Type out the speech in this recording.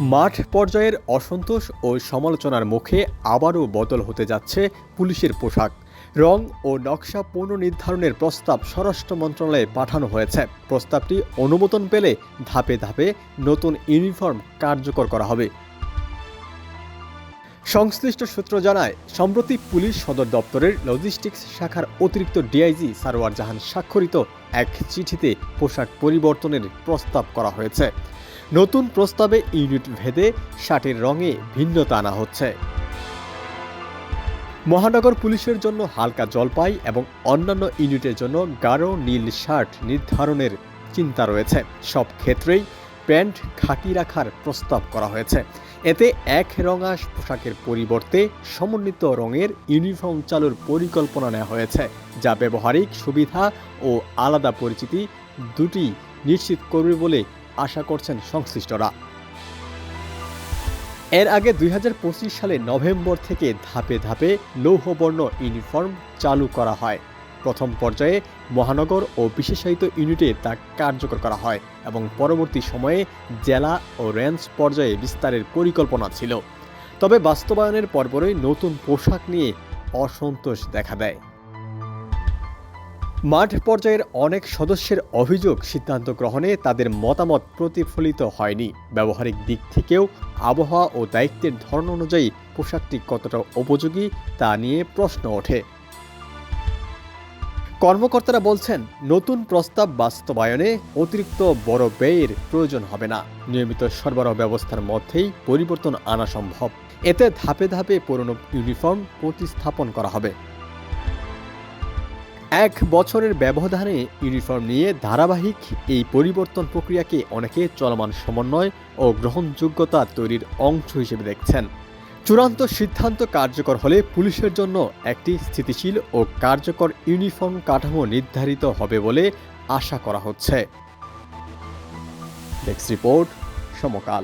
মাঠ পর্যায়ের অসন্তোষ ও সমালোচনার মুখে আবারও বদল হতে যাচ্ছে পুলিশের পোশাক। রং ও নকশা পুনর্নির্ধারণের প্রস্তাব স্বরাষ্ট্র মন্ত্রণালয়ে পাঠানো হয়েছে। প্রস্তাবটি অনুমোদন পেলে ধাপে ধাপে নতুন ইউনিফর্ম কার্যকর করা হবে। সংশ্লিষ্ট সূত্র জানায়, সম্প্রতি পুলিশ সদর দপ্তরের লজিস্টিক্স শাখার অতিরিক্ত ডিআইজি সারোয়ার জাহান স্বাক্ষরিত এক চিঠিতে পোশাক পরিবর্তনের প্রস্তাব করা হয়েছে। নতুন প্রস্তাবে ইউনিট ভেদে শার্টের রঙে ভিন্নতা আনা হচ্ছে। মহানগর পুলিশের জন্য হালকা জলপাই এবং অন্যান্য ইউনিটের জন্য গাঢ় নীল শার্ট নির্ধারণের চিন্তা রয়েছে। সব ক্ষেত্রেই প্যান্ট খাকি রাখার প্রস্তাব করা হয়েছে। এতে এক রঙা পোশাকের পরিবর্তে সমন্বিত রঙের ইউনিফর্ম চালুর পরিকল্পনা নেওয়া হয়েছে, যা ব্যবহারিক সুবিধা ও আলাদা পরিচিতি দুটি নিশ্চিত করবে বলে আশা করছেন সংশ্লিষ্টরা। এর আগে 2025 সালের নভেম্বর থেকে ধাপে ধাপে লৌহবর্ণ ইউনিফর্ম চালু করা হয়। প্রথম পর্যায়ে মহানগর ও বিশেষায়িত ইউনিটে তা কার্যকর করা হয় এবং পরবর্তী সময়ে জেলা ও রেঞ্জ পর্যায়ে বিস্তারের পরিকল্পনা ছিল। তবে বাস্তবায়নের পরপরই নতুন পোশাক নিয়ে অসন্তোষ দেখা দেয়। মাঠ পর্যায়ের অনেক সদস্যের অভিযোগ, সিদ্ধান্ত গ্রহণে তাদের মতামত প্রতিফলিত হয়নি। ব্যবহারিক দিক থেকেও আবহাওয়া ও দায়িত্বের ধরন অনুযায়ী পোশাকটি কতটা উপযোগী তা নিয়ে প্রশ্ন ওঠে। কর্মকর্তারা বলছেন, নতুন প্রস্তাব বাস্তবায়নে অতিরিক্ত বড় ব্যয়ের প্রয়োজন হবে না। নিয়মিত সরবরাহ ব্যবস্থার মধ্যেই পরিবর্তন আনা সম্ভব। এতে ধাপে ধাপে পুরনো ইউনিফর্ম প্রতিস্থাপন করা হবে। 1 বছরের ব্যবধানে ইউনিফর্ম নিয়ে ধারাবাহিক এই পরিবর্তন প্রক্রিয়াকে অনেকে চলমান সমন্বয় ও গ্রহণযোগ্যতা তৈরির অংশ হিসেবে দেখছেন। চূড়ান্ত সিদ্ধান্ত কার্যকর হলে পুলিশের জন্য একটি স্থিতিশীল ও কার্যকর ইউনিফর্ম কাঠামো নির্ধারিত হবে বলে আশা করা হচ্ছে। ডেস্ক রিপোর্ট, সমকাল।